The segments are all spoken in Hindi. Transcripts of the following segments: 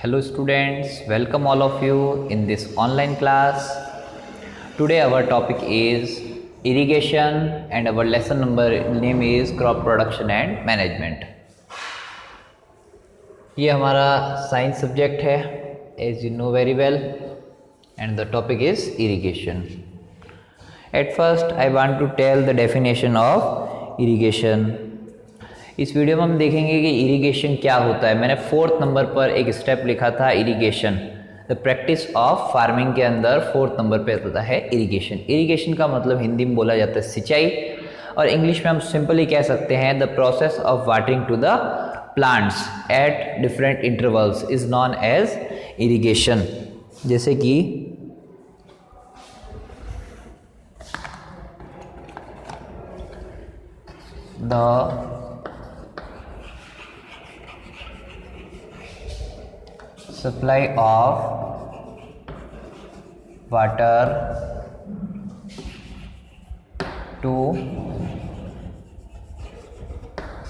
Hello students, welcome all of you in this online class. Today our topic is irrigation and our lesson number name is crop production and management. ये हमारा साइंस सब्जेक्ट है as you know very well and the topic is irrigation. At first I want to tell the definition of irrigation. इस वीडियो में हम देखेंगे कि इरिगेशन क्या होता है. मैंने 4th नंबर पर एक स्टेप लिखा था irrigation. The practice of farming के अंदर 4th नंबर पे आता है इरिगेशन. इरिगेशन का मतलब हिंदी में बोला जाता है सिंचाई और इंग्लिश में हम सिंपली कह सकते हैं the process of watering to the plants at different intervals is known as irrigation. जैसे कि the supply of water to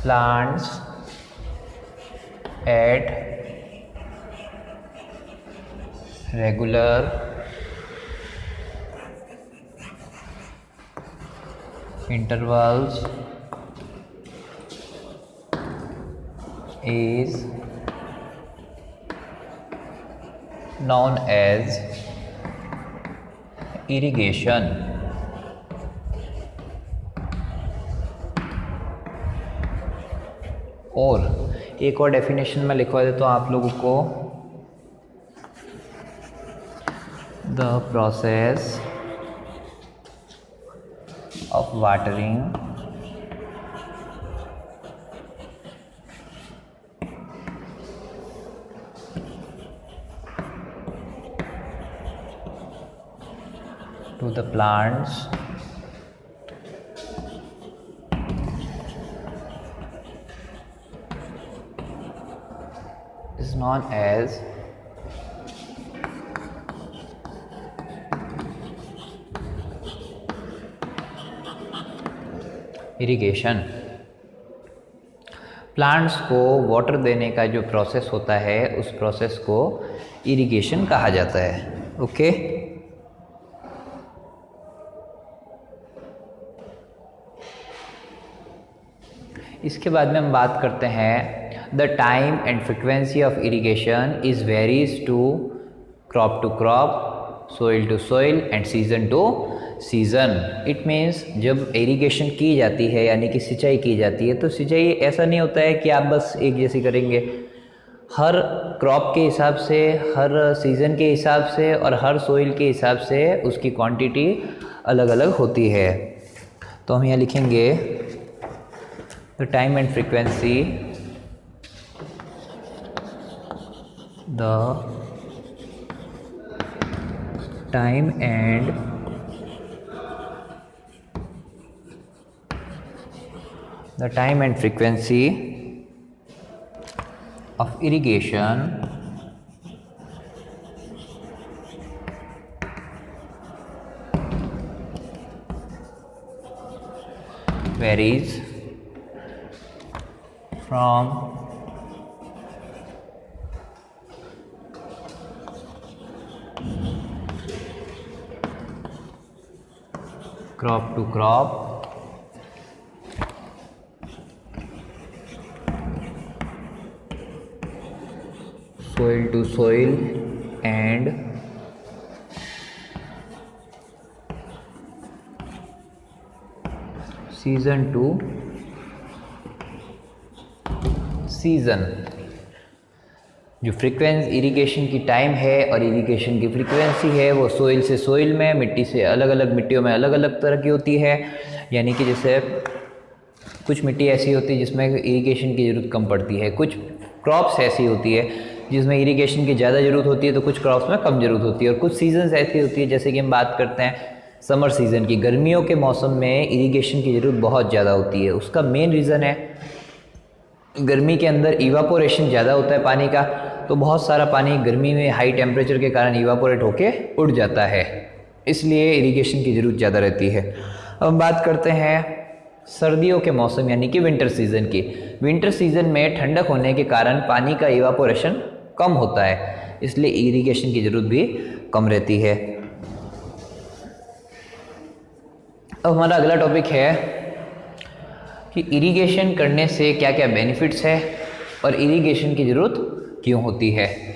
plants at regular intervals is known as irrigation. और एक और डेफिनेशन में लिखवा देता हूँ आप लोगों को. The process of watering to the plants is known as irrigation. Plants को वाटर देने का जो प्रोसेस होता है उस प्रोसेस को इरिगेशन कहा जाता है. ओके इसके बाद में हम बात करते हैं the time and frequency of irrigation is varies to crop, soil to soil and season to season. It means जब इरिगेशन की जाती है यानी कि सिंचाई की जाती है तो सिंचाई ऐसा नहीं होता है कि आप बस एक जैसी करेंगे. हर क्रॉप के हिसाब से, हर सीज़न के हिसाब से और हर सोइल के हिसाब से उसकी क्वांटिटी अलग अलग होती है. तो हम यहाँ लिखेंगे the time and frequency, the time and frequency of irrigation varies from crop to crop, soil to soil and season to season. जो फ्रीक्वेंसी इरिगेशन की टाइम है और इरिगेशन की फ्रीक्वेंसी है वो सोइल से सोइल में, मिट्टी से अलग अलग मिट्टियों में अलग अलग तरह की होती है. यानी कि जैसे कुछ मिट्टी ऐसी होती है जिसमें इरिगेशन की ज़रूरत कम पड़ती है, कुछ क्रॉप्स ऐसी होती है जिसमें इरिगेशन की ज़्यादा ज़रूरत होती है तो कुछ क्रॉप्स में कम ज़रूरत होती है. और कुछ सीजन्स ऐसी होती है जैसे कि हम बात करते हैं समर सीज़न की, गर्मियों के मौसम में इरिगेशन की ज़रूरत बहुत ज़्यादा होती है. उसका मेन रीज़न है गर्मी के अंदर इवापोरेशन ज़्यादा होता है पानी का, तो बहुत सारा पानी गर्मी में हाई टेम्परेचर के कारण इवापोरेट होके उड़ जाता है, इसलिए इरिगेशन की ज़रूरत ज़्यादा रहती है. अब हम बात करते हैं सर्दियों के मौसम यानी कि विंटर सीज़न की। विंटर सीज़न में ठंडक होने के कारण पानी का इवापोरेशन कम होता है, इसलिए इरिगेशन की ज़रूरत भी कम रहती है। अब हमारा अगला टॉपिक है कि इरिगेशन करने से क्या क्या बेनिफिट्स है और इरिगेशन की ज़रूरत क्यों होती है।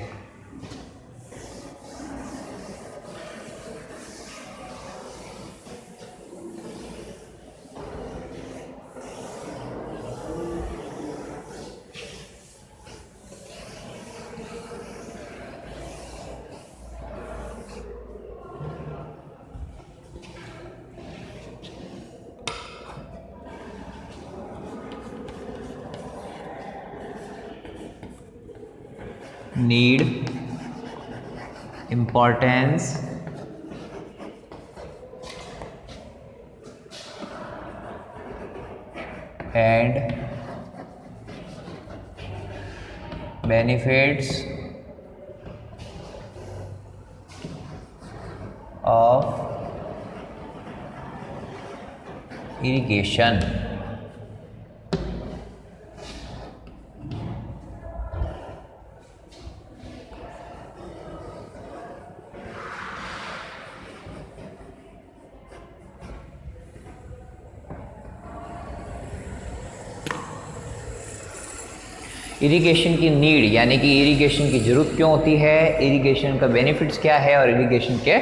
Need, importance, and benefits of irrigation। Irrigation की नीड यानी कि इरिगेशन की ज़रूरत क्यों होती है, इरिगेशन का बेनिफिट्स क्या है और इरिगेशन के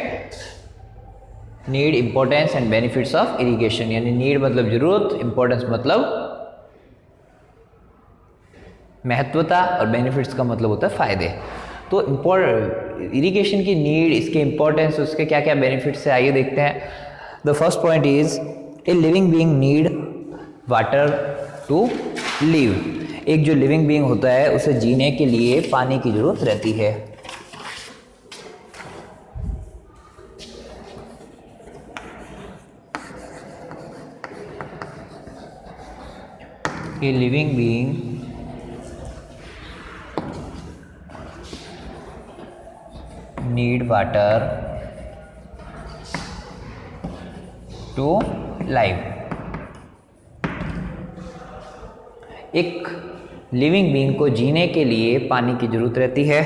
need, importance and benefits of irrigation. यानी नीड मतलब ज़रूरत, इम्पोर्टेंस मतलब महत्वता और बेनिफिट्स का मतलब होता है फ़ायदे। तो इरिगेशन की नीड, इसके इम्पोर्टेंस, उसके क्या क्या बेनिफिट्स है, आइए देखते हैं। The first point is a living being need water to live. एक जो लिविंग बीइंग होता है उसे जीने के लिए पानी की ज़रूरत रहती है। A living being need water to live. एक लिविंग बीइंग को जीने के लिए पानी की जरूरत रहती है।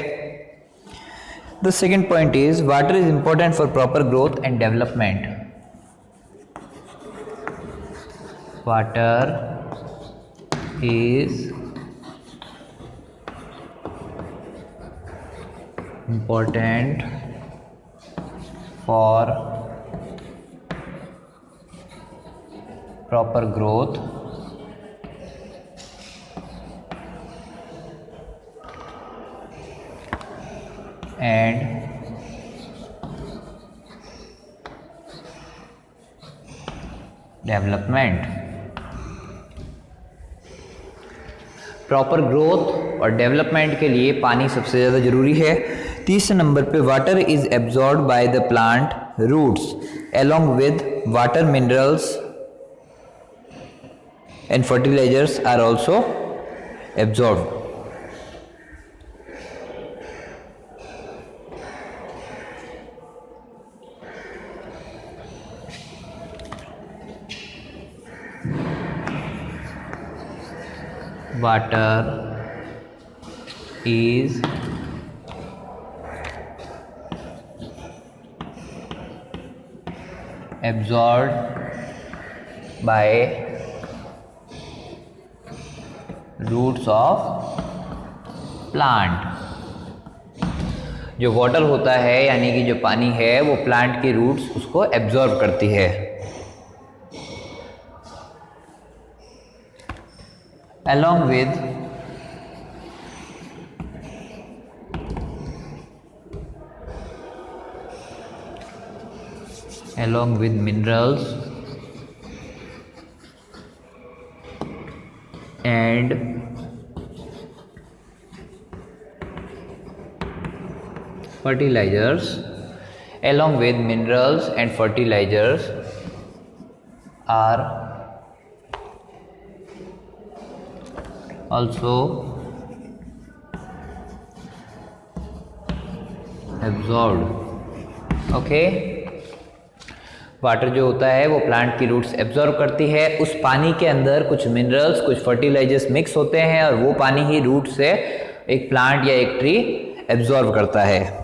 The second point is water is important for proper growth and development. Water is important for proper growth and development। Proper growth और डेवलपमेंट के लिए पानी सबसे ज़्यादा ज़रूरी है। तीसरे नंबर पे water is absorbed by the plant roots along with water minerals and fertilizers are also absorbed। Water is absorbed by roots of plant। जो वाटर होता है यानी कि जो पानी है वो प्लांट की रूट्स उसको एब्जॉर्ब करती है। along with minerals and fertilizers are also absorbed। Okay, water जो होता है वो प्लांट की रूट्स एब्जॉर्ब करती है। उस पानी के अंदर कुछ मिनरल्स, कुछ फर्टिलाइजर्स मिक्स होते हैं और वो पानी ही रूट से एक प्लांट या एक ट्री एब्जॉर्ब करता है।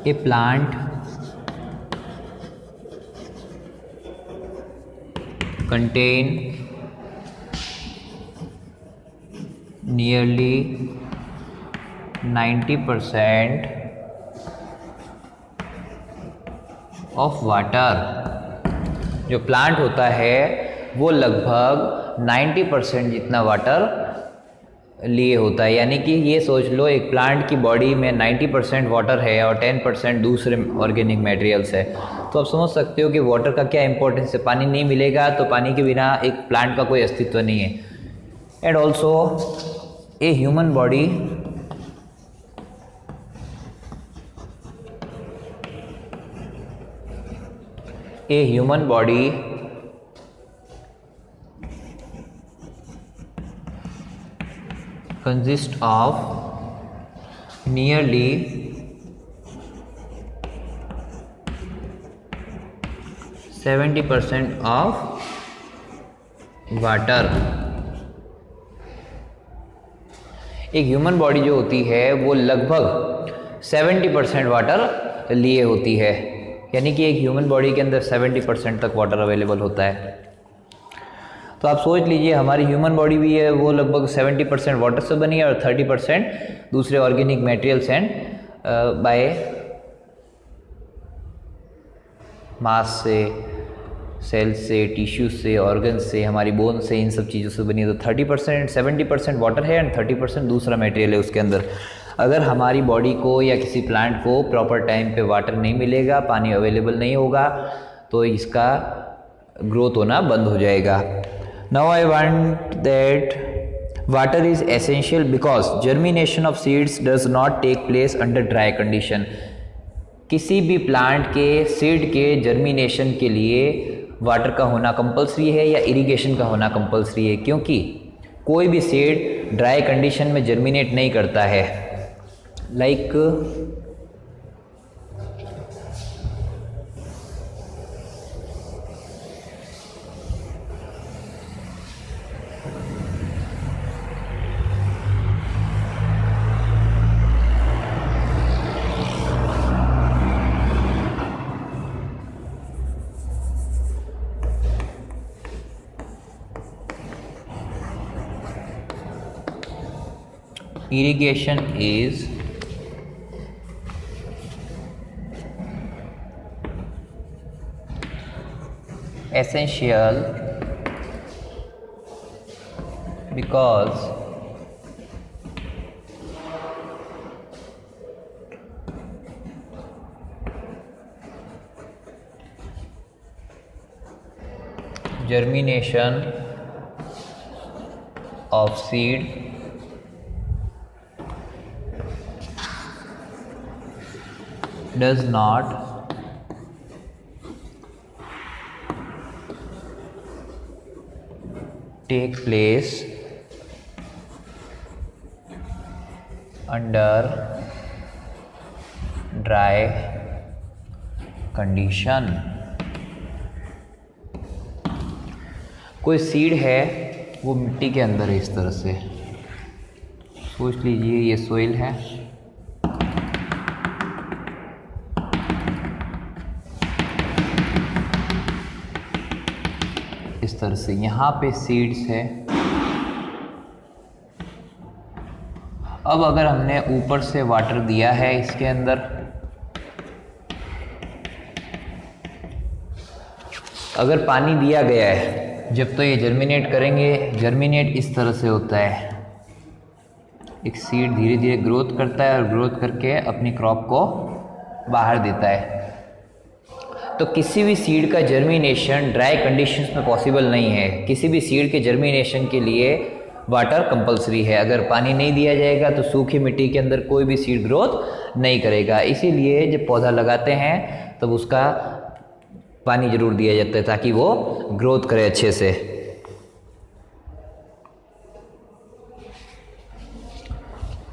A plant contain nearly 90% of water। जो प्लांट होता है वो लगभग 90% जितना वाटर लिए होता है। यानी कि ये सोच लो एक प्लांट की बॉडी में 90% वाटर है और 10% दूसरे ऑर्गेनिक मटेरियल्स है। तो आप समझ सकते हो कि वाटर का क्या इंपॉर्टेंस है। पानी नहीं मिलेगा तो पानी के बिना एक प्लांट का कोई अस्तित्व नहीं है। And also a human body consist of nearly 70% of water। एक ह्यूमन बॉडी जो होती है वो लगभग 70% वाटर लिए होती है। यानी कि एक ह्यूमन बॉडी के अंदर 70% तक वाटर अवेलेबल होता है। तो आप सोच लीजिए हमारी ह्यूमन बॉडी भी है वो लगभग 70% वाटर से बनी है और 30% दूसरे organic materials and by mass से, सेल्स से, टिश्यूज से, ऑर्गन्स से, हमारी बोन से, इन सब चीज़ों से बनी है। तो 30% 70% वाटर है एंड 30% दूसरा मटेरियल है उसके अंदर। अगर हमारी बॉडी को या किसी प्लांट को प्रॉपर टाइम पे वाटर नहीं मिलेगा, पानी अवेलेबल नहीं होगा, तो इसका ग्रोथ होना बंद हो जाएगा। Now I want that water is essential because germination of seeds does not take place under dry condition। किसी भी प्लांट के सीड के जर्मिनेशन के लिए वाटर का होना कंपलसरी है या इरिगेशन का होना कंपलसरी है, क्योंकि कोई भी सीड ड्राई कंडीशन में जर्मिनेट नहीं करता है। Like irrigation is essential because germination of seed does not take place under dry condition। कोई सीड है वो मिट्टी के अंदर है, इस तरह से सोच लीजिए ये सोइल है, इस तरह से यहाँ पे सीड्स है। अब अगर हमने ऊपर से वाटर दिया है इसके अंदर, अगर पानी दिया गया है जब तो ये जर्मिनेट करेंगे। जर्मिनेट इस तरह से होता है, एक सीड धीरे धीरे ग्रोथ करता है और ग्रोथ करके अपनी क्रॉप को बाहर देता है। तो किसी भी सीड का जर्मिनेशन ड्राई कंडीशंस में पॉसिबल नहीं है। किसी भी सीड के जर्मिनेशन के लिए वाटर कंपलसरी है। अगर पानी नहीं दिया जाएगा तो सूखी मिट्टी के अंदर कोई भी सीड ग्रोथ नहीं करेगा। इसीलिए जब पौधा लगाते हैं तब उसका पानी ज़रूर दिया जाता है ताकि वो ग्रोथ करे अच्छे से।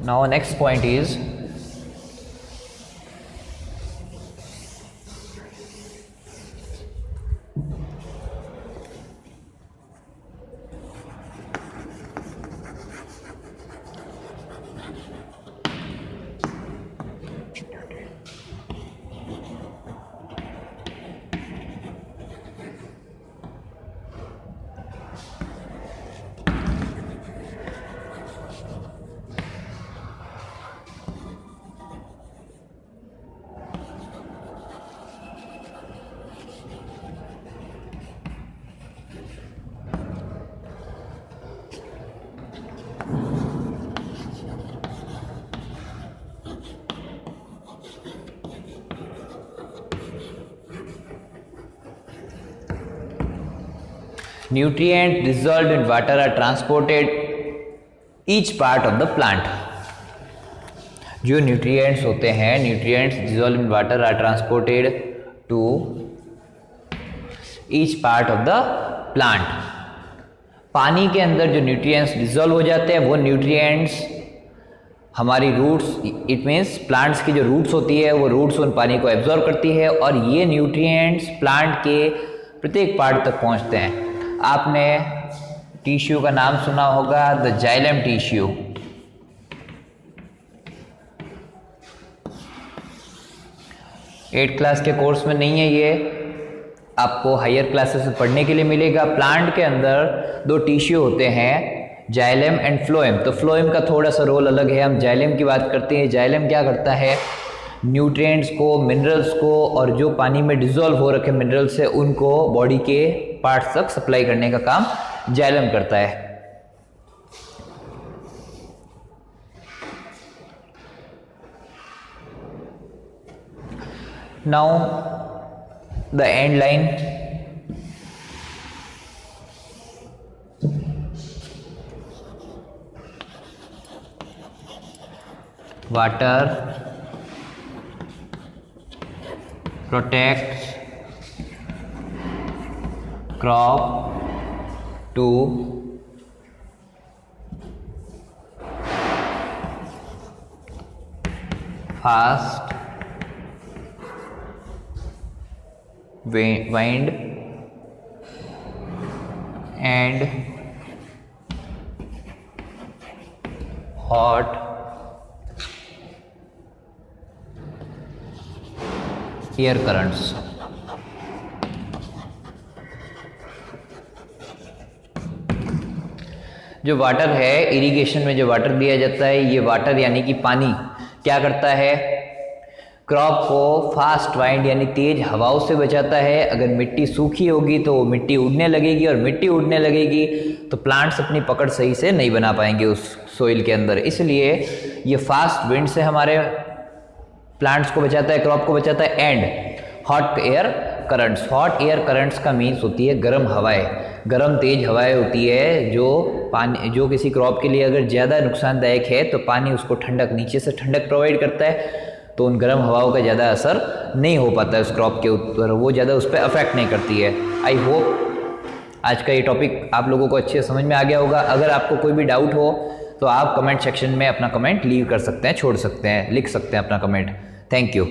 Now next point is nutrient dissolve in water are transported each part of the plant. जो न्यूट्रिएंट्स होते हैं, nutrients dissolve in water are transported to each part of the plant. पानी के अंदर जो न्यूट्रिएंट्स डिजॉल्व हो जाते हैं वो न्यूट्रिएंट्स हमारी रूट्स, इट मीन्स प्लांट्स की जो रूट्स होती है वो रूट्स उन पानी को एब्जॉर्ब करती है और ये न्यूट्रिएंट्स प्लांट के प्रत्येक पार्ट तक पहुंचते हैं। आपने टिश्यू का नाम सुना होगा, the xylem tissue. Eight class के कोर्स में नहीं है, ये आपको हायर क्लासेस में पढ़ने के लिए मिलेगा। प्लांट के अंदर दो टिश्यू होते हैं, जाइलम एंड फ्लोएम। तो फ्लोएम का थोड़ा सा रोल अलग है, हम जाइलम की बात करते हैं। जाइलम क्या करता है, न्यूट्रिएंट्स को, मिनरल्स को और जो पानी में डिसॉल्व हो रखे मिनरल्स है उनको बॉडी के पार्ट्स तक सप्लाई करने का काम जाइलम करता है। Now the end line, water protects crop to fast wind and hot air currents. जो वाटर है, इरिगेशन में जो वाटर दिया जाता है, ये वाटर यानी कि पानी क्या करता है, क्रॉप को फास्ट वाइंड यानी तेज हवाओं से बचाता है। अगर मिट्टी सूखी होगी तो मिट्टी उड़ने लगेगी और मिट्टी उड़ने लगेगी तो प्लांट्स अपनी पकड़ सही से नहीं बना पाएंगे उस सोइल के अंदर। इसलिए ये फास्ट विंड से हमारे प्लांट्स को बचाता है, क्रॉप को बचाता है। And hot air currents, hot air currents का मीन्स होती है गर्म हवाएं। गर्म तेज हवाएं होती है जो पानी, जो किसी क्रॉप के लिए अगर ज़्यादा नुकसानदायक है तो पानी उसको ठंडक, नीचे से ठंडक प्रोवाइड करता है, तो उन गर्म हवाओं का ज़्यादा असर नहीं हो पाता है उस क्रॉप के ऊपर, वो ज़्यादा उस पर अफेक्ट नहीं करती है। आई होप आज का ये टॉपिक आप लोगों को अच्छे समझ में आ गया होगा। अगर आपको कोई भी डाउट हो तो आप कमेंट सेक्शन में अपना कमेंट लीव कर सकते हैं, छोड़ सकते हैं, लिख सकते हैं अपना कमेंट। Thank you.